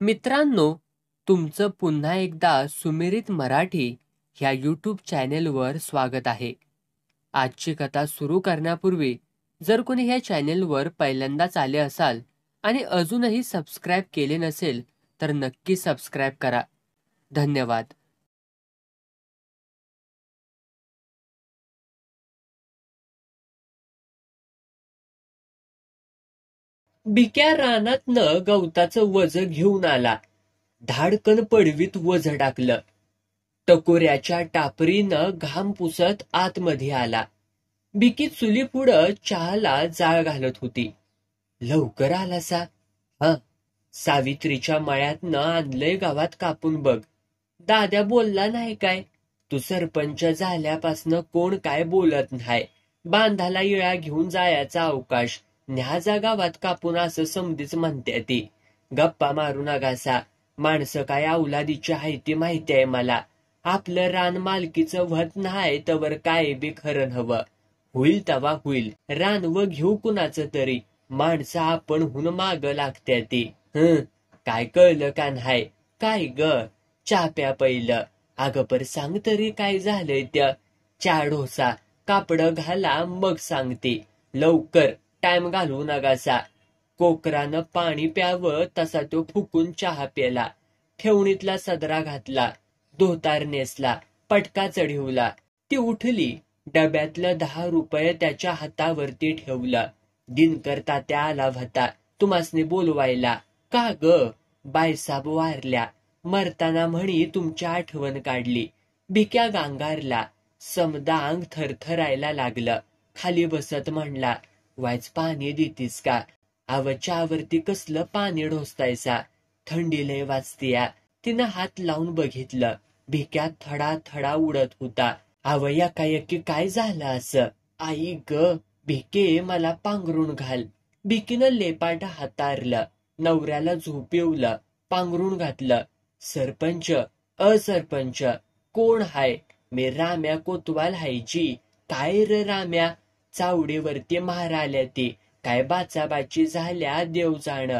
मित्रांनो, तुमचं पुन्हा एकदा सुमिरित मराठी ह्या यूट्यूब चॅनेलवर स्वागत आहे. आजची कथा सुरू करण्यापूर्वी जर कोणी ह्या चॅनेलवर पहिल्यांदाच आले असाल आणि अजूनही सबस्क्राईब केले नसेल तर नक्की सबस्क्राईब करा. धन्यवाद. बिक्या रानातनं गवताचं वज घेऊन आला. धाडकन पडवीत वज टाकलं. टकोऱ्याच्या टापरीनं घाम पुसत आतमध्ये आला. बिकी चुलीपुढं चहाला जाळ घालत होती. लवकर आलासा? हा, सावित्रीच्या मळ्यातनं आणलंय गावात कापून बघ. दाद्या बोलला नाही काय? तू सरपंच झाल्यापासनं कोण काय बोलत नाही. बांधाला येळा घेऊन जायचा अवकाश. न्या जा गावात कापून असं समधीच म्हणते ती. गप्पा मारू नगासा. माणसं काय अवलादीची हायती माहिती आहे मला. आपलं रान मालकीचं व्हत नाही तवर काय बी खरं हवं. होईल तवा होईल. रानवं घेऊ कुणाचं तरी. माणसं आपण हुन माग लागत्या ती. काय कळलं का नाही? काय ग? चाप्या पहिलं. अगं पर सांग तरी काय झालंय त्या? चा ढोसा कापड घाला मग सांगते. लवकर, टाइम घालवू नगासा. कोकरानं पाणी प्यावं तसा तो फुकून चहा प्याला. ठेवणीतला सदरा घातला. धोतार नेसला. पटका चढवला. ती उठली. डब्यातलं 10 रुपये त्याच्या हातावरती ठेवलं. दिनकर तात्या आला होता तुम्हासनी बोलवायला. का ग? बायसाब वारल्या. मरताना म्हणी तुमची आठवण काढली. बिक्या गांगारला. समदा अंग थरथरायला लागलं. खाली बसत म्हणला, वायच पाणी देतीस का? आवच्यावरती कसलं पाणी ढोसतायसा? थंडी लय वाजतीया. तिनं हात लावून बघितलं. भिक्या थडा थडा उडत होता. एकाएकी काय झालं असं? आई ग, भिके मला पांघरून घाल. भिकीनं लेपाट हातारलं. नवऱ्याला झोपिवलं. पांघरून घातलं. सरपंच, असरपंच, कोण हाय? मी राम्या कोतवाल हायची. काय र राम्या? चावडीवरती माराल्या ती. काय बाचाबाची झाल्या देव जाण.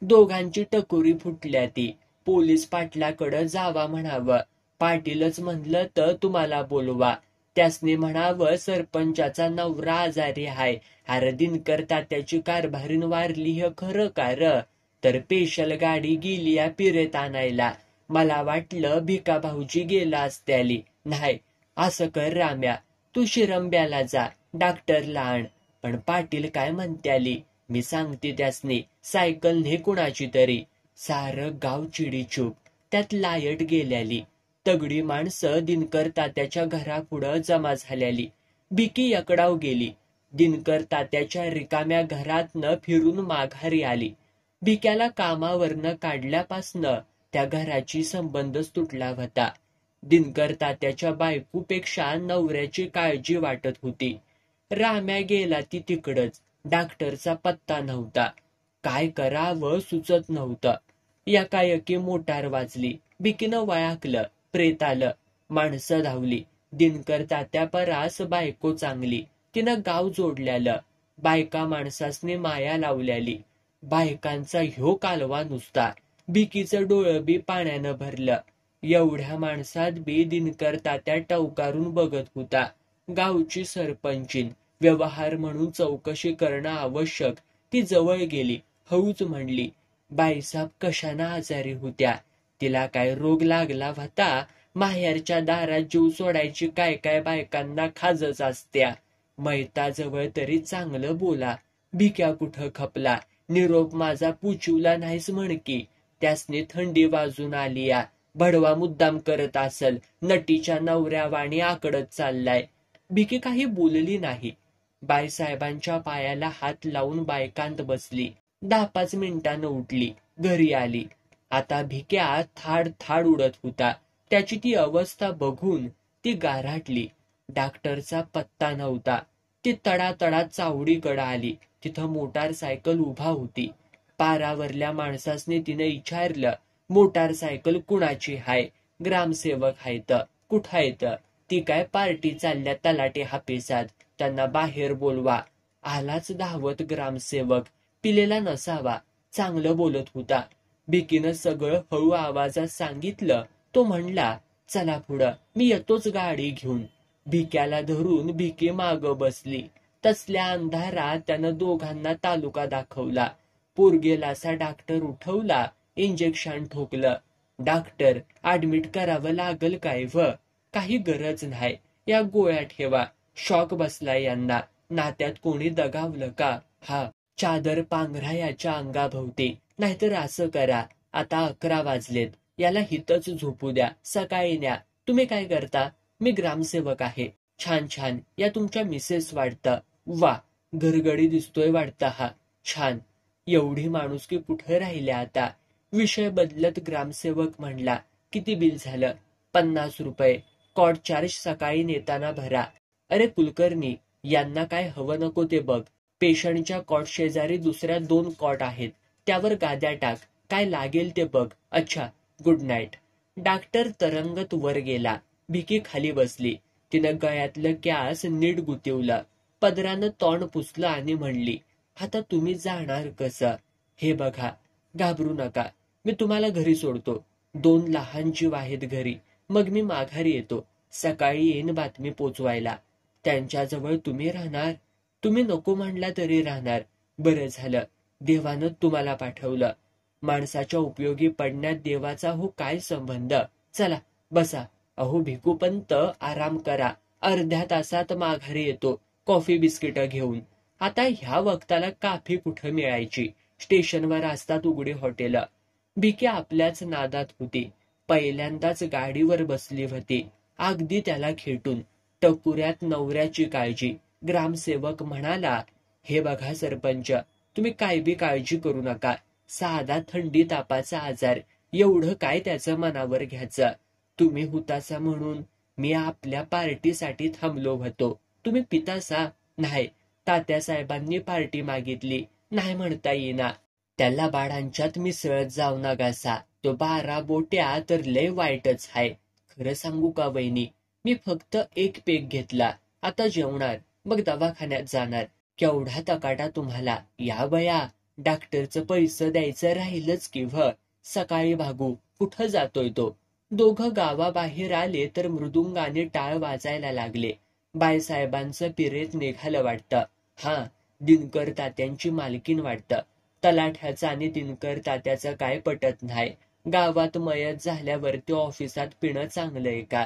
दोघांची टकोरी फुटल्या ती. पोलीस पाटलाकडं जावा म्हणावं. पाटीलच म्हणलं तर तुम्हाला बोलवा. त्यासनी म्हणावं सरपंचाचा नवरा आजारी हाय. अरे दिनकर तात्याची कारभारीन वारली हे खरं का र? तर पेशल गाडी गेली या पिरेत आणायला. मला वाटलं भिका भाऊजी गेला असत्याली. नाही, असं कर राम्या, तू शिरंब्याला जा, डॉक्टरला आण. पण पाटील काय म्हणत्याली? मी सांगते त्यासनी, सायकल ने कुणाची तरी. सारं गाव चिडीचूप. त्यात लायट गेल्याली. तगडी माणसं दिनकर तात्याच्या घरापुढं जमा झाल्याली. बिकी यकडाव गेली. दिनकर तात्याच्या रिकाम्या घरातनं फिरून माघारी आली. बिक्याला कामावरनं काढल्यापासनं त्या घराची संबंधच तुटला होता. दिनकर तात्याच्या बायकोपेक्षा नवऱ्याची काळजी वाटत होती. राम्या गेला ती तिकडच. डॉक्टरचा पत्ता नव्हता. काय करावं सुचत नव्हतं. एकाएकी मोटार वाजली. बिकीनं वळाकलं. प्रेत आलं. माणसं धावली. दिनकर तात्या परास बायको चांगली. तिनं गाव जोडल्यालं. बायका माणसासनी माया लावल्याली. बायकांचा ह्यो कालवा नुसता. बिकीचं डोळं बी पाण्यानं भरलं. एवढ्या माणसात बी दिनकर तात्या टवकारून बघत होता. गावची सरपंचीन व्यवहार म्हणून चौकशी करणं आवश्यक. ती जवळ गेली. हळूच म्हणली, बाईसाब कशानं आजारी होत्या? तिला काय रोग लागला होता? माहेरच्या दारात जीव सोडायची काय काय बायकांना खाजच असत्या. मैताजवळ तरी चांगलं बोला. भिक्या कुठं खपला. निरोप माझा पुचिवला नाहीस म्हण की. त्यासनी थंडी वाजून आली या. भडवा मुद्दाम करत असल. नटीच्या नवऱ्यावाणी आकडत चाललाय. भिकी काही बोलली नाही. बाईसाहेबांच्या पायाला हात लावून बायकांत बसली. 10-5 मिनिटानं उठली. घरी आली. आता भिक्या थाड थाड उडत होता. त्याची ती अवस्था बघून ती गारहाटली. डॉक्टरचा पत्ता नव्हता. ती तडातडा चावडीकडं आली. तिथं मोटारसायकल उभा होती. पारावरल्या माणसासने तिने विचारलं, मोटारसायकल कुणाची हाय? ग्रामसेवक हायत. कुठायत? ती काय पार्टी चालल्या तलाटे हापेसात. त्यांना बाहेर बोलवा. आलाच धावत ग्रामसेवक. पिलेला नसावा. चांगलं बोलत होता. भिकीनं सगळं हळू आवाजात सांगितलं. तो म्हणला, चला पुढं, मी येतोच गाडी घेऊन. भिक्याला धरून भिकी मागं बसली. तसल्या अंधारात त्यानं दोघांना तालुका दाखवला. पोरगेलासा डॉक्टर उठवला, इंजेक्शन ठोकलं. डॉक्टर, ऍडमिट करावं लागल काय व? काही गरज नाही, या गोळ्या ठेवा. शॉक बसला यांना. नात्यात कोणी दगावलं का? हा, चादर पांघरा याच्या अंगाभोवती. नाहीतर असं करा, आता 11 वाजलेत, याला हितच झोपू द्या, सकाळी न्या. तुम्ही काय करता? मी ग्रामसेवक आहे. छान छान, या तुमच्या मिसेस वाटतं. वा, घरगडी दिसतोय वाटतं हा. छान. एवढी माणुसकी कुठं राहिल्या आता? विषय बदलत ग्रामसेवक म्हणला, किती बिल झालं? 50 रुपये. कॉट चार्ज सकाळी नेताना भरा. अरे कुलकर्णी, यांना काय हवं नको ते बघ. पेशंटच्या कॉट शेजारी दुसऱ्या 2 कॉट आहेत, त्यावर गाद्या टाक. काय लागेल ते बघ. अच्छा, गुड नाईट. डॉक्टर तरंगत वर गेला. भिकी खाली बसली. तिनं गळ्यातलं कॅस नीट गुंतवलं. पदरानं तोंड पुसलं आणि म्हणली, आता तुम्ही जाणार कसं? हे बघा, घाबरू नका. मी तुम्हाला घरी सोडतो. 2 लहान जीव आहेत घरी. मग मी माघारी येतो. सकाळी येईन बातमी पोचवायला. त्यांच्याजवळ तुम्ही राहणार? तुम्ही नको म्हणला तरी राहणार. बरं झालं, देवानं तुम्हाला पाठवलं. माणसाच्या उपयोगी पडण्यात देवाचा हो काय संबंध? चला बसा. अहो भिकूपंत, आराम करा. अर्ध्या तासात माघारी येतो, कॉफी बिस्किट घेऊन. आता ह्या वक्ताला काफी कुठं मिळायची? स्टेशनवर असतात उघडी हॉटेल. भिकी आपल्याच नादात होती. पहिल्यांदाच गाडीवर बसली होती, अगदी त्याला खेटून. टकुऱ्यात नवऱ्याची काळजी. ग्रामसेवक म्हणाला, हे बघा सरपंच, तुम्ही काय बी काळजी करू नका. साधा थंडी तापाचा आजार, एवढं काय त्याचं मनावर घ्यायचं? तुम्ही हुतासा म्हणून मी आपल्या पार्टीसाठी थांबलो होतो. तुम्ही पितासा? नाही, तात्यासाहेबांनी पार्टी मागितली, नाही म्हणता येईना. त्याला बाळांच्यात मिसळत जाऊ नकासा. तो 12 बोट्या तर लय वाईटच आहे. खरं सांगू का वहिनी, मी फक्त 1 पेग घेतला. आता जेवणार, मग दवाखान्यात जाणार. केवढा तकाटा तुम्हाला? या बया, डॉक्टरचं पैसे द्यायचं राहिलंच की व्ह. सकाळी भागू. कुठं जातोय तो? दोघं गावाबाहेर आले तर मृदुंगाने टाळ वाजायला लागले. बायसाहेबांचं पिरेत निघालं वाटतं. हा, दिनकर तात्यांची मालकीन वाटतं. तलाठ्याचं आणि दिनकर तात्याचं काय पटत नाही. गावात मयत झाल्यावरती ऑफिसात पिणं चांगलंय का?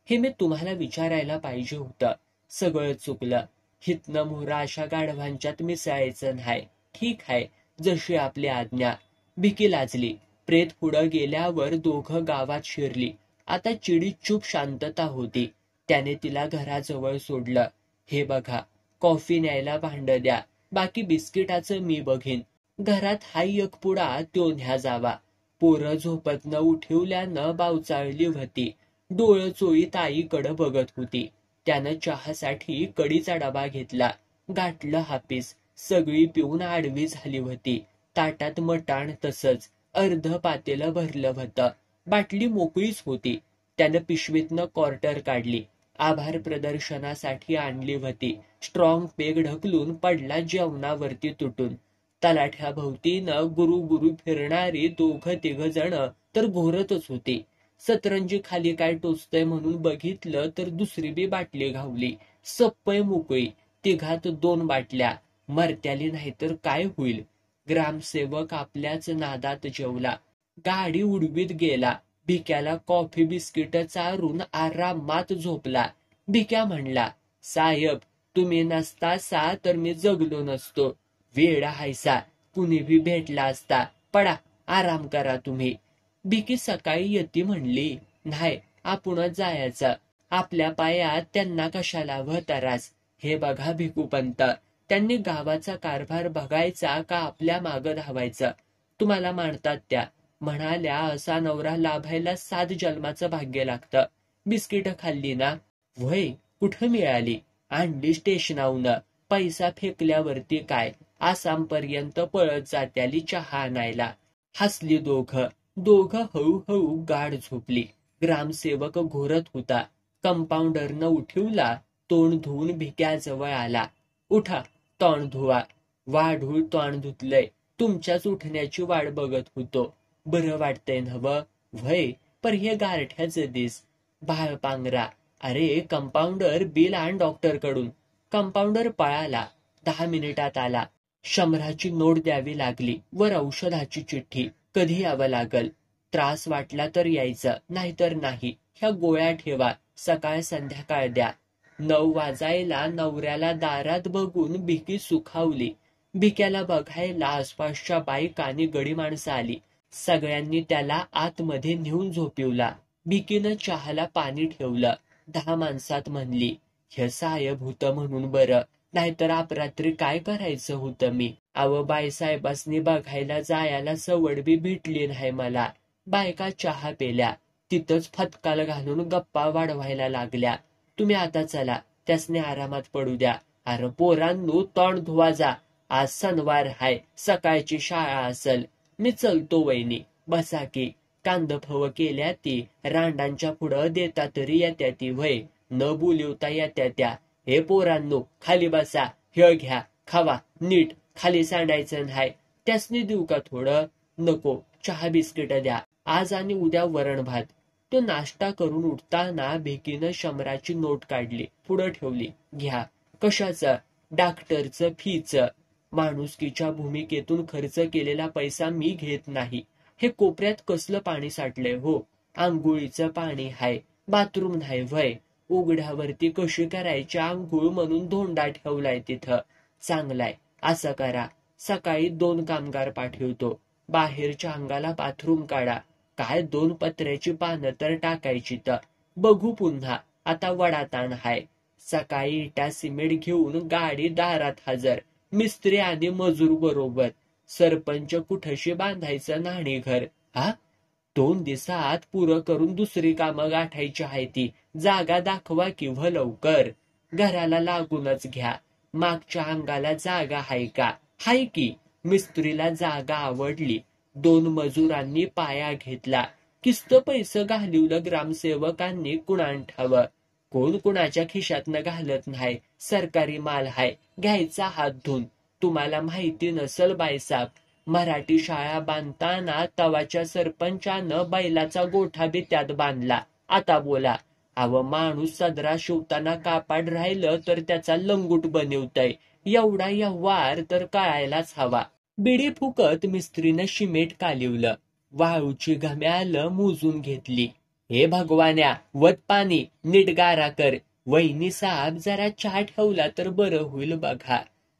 हे मी तुम्हाला विचारायला पाहिजे होतं. सगळं चुकलं. हितनं मोहरा अशा गाढवांच्यात मिसळायचं नाही. ठीक आहे, जशी आपली आज्ञा. भिकी लाजली. प्रेत पुढं गेल्यावर दोघं गावात शिरली. आता चिडीत चूप शांतता होती. त्याने तिला घराजवळ सोडलं. हे बघा, कॉफी न्यायला भांड द्या. बाकी बिस्किटाचं मी बघीन. घरात हाय एक पुडा, त्यो न्या जावा. पोरं झोपतनं उठवल्यानं बावचाळली होती. डोळं चोळीत आईकडं बघत होती. त्यानं चहासाठी कडीचा डबा घेतला. गाठलं हापीस. सगळी पिऊन आडवी झाली होती. ताटात मटाण तसंच. अर्ध पातेलं भरलं होतं. बाटली मोकळीच होती. त्यानं पिशवीतनं क्वार्टर काढली. आभार प्रदर्शनासाठी आणली होती. स्ट्रॉंग पेग ढकलून पडला जेवणावरती तुटून. तलाठ्याभोवतीनं गुरु गुरु फिरणारी 2-3 जण तर घोरतच होती. सतरंजी खाली काय टोचतंय म्हणून बघितलं तर दुसरी बी बाटली घावली. सप्पय मोकळी. तिघात 2 बाटल्या. मरत्याली नाही तर काय होईल? ग्रामसेवक आपल्याच नादात जेवला. गाडी उडवीत गेला. भिक्याला कॉफी बिस्किट चारून आरामात झोपला. भिक्या म्हणला, साहेब, तुम्ही नसतासा तर मी जगलो नसतो. वेडा हायसा, कुणी भी भेटला असता. पडा, आराम करा तुम्ही. भिकी सकाळी येती म्हणली. नाही, आपणच जायचं. आपल्या पायात त्यांना कशाला तरास? हे बघा भिकूपंत, त्यांनी गावाचा कारभार बघायचा का आपल्या मागं धावायचं? तुम्हाला मानतात त्या. म्हणाल्या असा नवरा लाभायला 7 जन्माचं भाग्य लागतं. बिस्किट खाल्ली ना? वय, कुठं मिळाली? आणली स्टेशनाहून. पैसा फेकल्यावरती काय, आसामपर्यंत पळत जात्याली चहा आणायला. हसली दोघं. दोघं हळूहळू गाढ झोपली. ग्रामसेवक घोरत होता. कंपाऊंडरनं उठवला. तोंड धुवून भिक्याजवळ आला. उठा, तोंड धुवा. वाढूळ तोंड धुतलंय. तुमच्याच उठण्याची वाट बघत होतो. बरं वाटतंय नव? व्हय, पर हे गारठ्याचं दिस. बाळ पांगरा, अरे कंपाऊंडर बिल आण डॉक्टरकडून. कंपाऊंडर पळाला. 10 मिनिटात आला. शंभराची नोट द्यावी लागली, वर औषधाची चिठ्ठी. कधी यावं लागल? त्रास वाटला तर यायचं, नाहीतर नाही. ह्या गोळ्या ठेवा, सकाळ संध्याकाळ द्या. 9 वाजायला नवऱ्याला दारात बघून भिकी सुखावली. भिक्याला बघायला आसपासच्या बाईक आणि गडी माणसं आली. सगळ्यांनी त्याला आतमध्ये नेऊन झोपिवला. भिकीनं चहाला पाणी ठेवलं. 10 माणसात म्हणली, हे साहेब होतं म्हणून बरं, नाहीतर अपरात्री काय करायचं होतं मी. अव बाईसाहेबासनी बघायला जायला सवड बी भेटली नाही मला. बायका चहा पेल्या. तिथंच फतकाल घालून गप्पा वाढवायला लागल्या. तुम्ही आता चला, त्यासने आरामात पडू द्या. अरे पोरांनो, तोंड धुवा जा. आज सणवार हाय, सकाळची शाळा असल. मी चलतो वहिनी, बसा की. कांदफव केल्या ती, रांडांच्या पुढं देता तरी येत्या ती व्हय, न बोलिवता येत्या त्या. हे पोरांनो, खाली बसा, हे घ्या, खावा, नीट, खाली सांडायचं नाही. त्यासनी देऊ का थोडं? नको, चहा बिस्किट द्या. आज आणि उद्या वरण भात. तो नाश्ता करून उठताना भिकीनं 100ची नोट काढली, पुढं ठेवली. घ्या. कशाचं? डॉक्टरचं फीचं. माणुसकीच्या भूमिकेतून खर्च केलेला पैसा मी घेत नाही. हे कोपऱ्यात कसलं पाणी साठलंय हो? आंघोळीचं पाणी हाय, बाथरूम नाही व्हय. उघड्यावरती कशी करायची आंघोळ म्हणून धोंडा ठेवलाय तिथं. चांगलाय, असं करा. सकाळी 2 कामगार पाठवतो. बाहेरच्या अंगाला बाथरूम काढा. काय 2 पत्र्याची पानं तर टाकायची तर. बघू पुन्हा, आता वडाताण हाय. सकाळी इटा सिमेंट घेऊन गाडी दारात हजर. मिस्त्री आणि मजूर बरोबर. सरपंच कुठशी बांधायचं नाणी घर. हा, 2 दिवसात पुरं करून दुसरी कामं गाठायची आहे ती. जागा दाखवा किंवा लवकर. घराला लागूनच घ्या. मागच्या अंगाला जागा हाय का? हाय की. मिस्त्रीला जागा आवडली. 2 मजुरांनी पाया घेतला. किस्त पैसे घालवलं ग्रामसेवकांनी कुणान ठावं. कोण कुणाच्या खिशातनं घालत नाही. सरकारी माल हाय, घ्यायचा हात धुवून. तुम्हाला माहिती नसल बाईसाब, मराठी शाळा बांधताना तवाच्या सरपंचानं बैलाचा गोठा बी त्यात बांधला. आता बोला. अव माणूस सदरा शिवताना कापाड राहिलं तर त्याचा लंगूट बनवतय. एवढा व्यवहार तर कळायलाच हवा. बिडी फुकत मिस्त्रीनं शिमेट कालिवलं. वाळूची घम्यालं मोजून घेतली. हे भगवान्या, वत पाणी, नीट गारा कर. वहिनी साहेब, जरा चहा ठेवला तर बरं होईल बघा.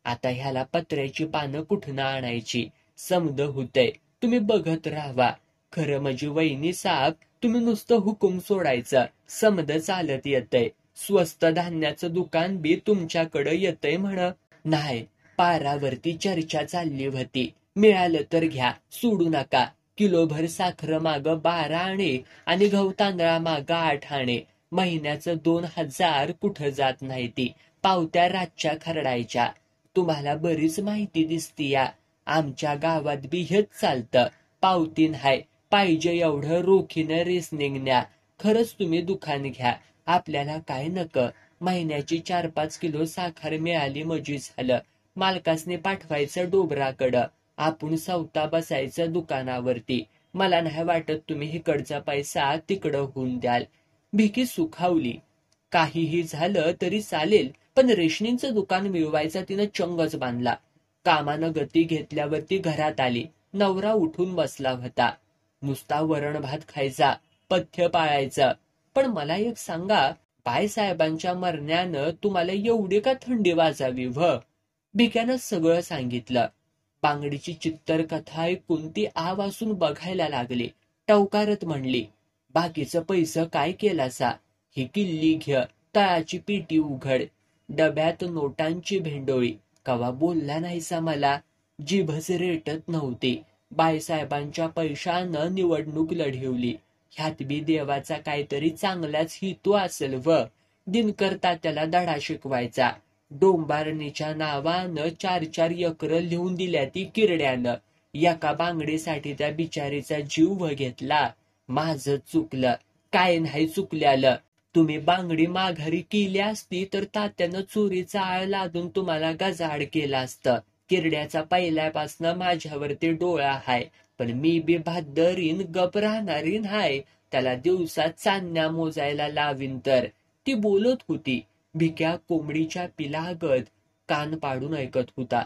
आता ह्याला पत्र्याची पानं कुठनं आणायची? समद होतय, तुम्ही बघत राहावा. खरं म्हणजे वहिनी साहेब, तुम्ही नुसतं हुकूम सोडायचं, समद चालत येतय. स्वस्त धान्याचं दुकान बी तुमच्याकडं येतय म्हण. नाही, पारावरती चर्चा चालली होती. मिळालं तर घ्या, सोडू नका. किलोभर साखर माग 12 आणे आणि गहू तांदळा माग 8 आणे. महिन्याचं 2000 कुठं जात नाही ती. पावत्या रातच्या खरडायच्या. तुम्हाला बरीच माहिती दिसती या. आमच्या गावात बी हेच चालतं. पावतीन हाय, पाहिजे एवढं रोखीनं रेसनिंग न्या. खरंच तुम्ही दुकान घ्या. आपल्याला काय नक. महिन्याची 4-5 किलो साखर मिळाली म्हणजे झालं. मालकासने पाठवायचं डोबराकडं. आपण सवता बसायचं दुकानावरती. मला नाही वाटत तुम्ही इकडचा पैसा तिकडं होऊन द्याल. भिकी सुखावली. काहीही झालं तरी चालेल, पण रेशनिंगचं दुकान मिळवायचा तिनं चंगच बांधला. कामानं गती घेतल्यावरती घरात आली. नवरा उठून बसला होता. नुसता वरण भात खायचा, पथ्य पाळायचं. पण मला एक सांगा, बाईसाहेबांच्या मरण्यानं तुम्हाला एवढी का थंडी वाजावी व? भिक्यानं सगळं सांगितलं. बांगडीची चित्तर कथा ऐकून ती आ वासून बघायला लागली. टवकारत म्हणली, बाकीचं पैसं काय केलासा? ही किल्ली घ्य, तळाची पेटी उघड. डब्यात नोटांची भेंडोळी. कवा बोलला नाहीसा मला. जीभच रेटत नव्हती. बाईसाहेबांच्या पैशानं निवडणूक लढवली. ह्यात बी देवाचा काहीतरी चांगलाच हेतू असेल व. दिनकर तात्याला धडा शिकवायचा. डोंबारणीच्या नावानं 4-4 एकर लिहून दिल्या ती किरड्यानं. एका बांगडीसाठी त्या बिचारीचा जीव घेतला. माझं चुकलं. काय नाही चुकल्यालं. तुम्ही बांगडी माघारी केली असती तर तात्यानं चोरीचा आळ लादून तुम्हाला गजाड केला असतं. किरड्याचा पहिल्यापासनं माझ्यावरती डोळा हाय. पण मी बी भादरीन गप राहणारीन हाय. त्याला दिवसात चांदण्या मोजायला लावीन तर. ती बोलत होती. भिक्या कोंबडीच्या पिलागत कान पाडून ऐकत होता.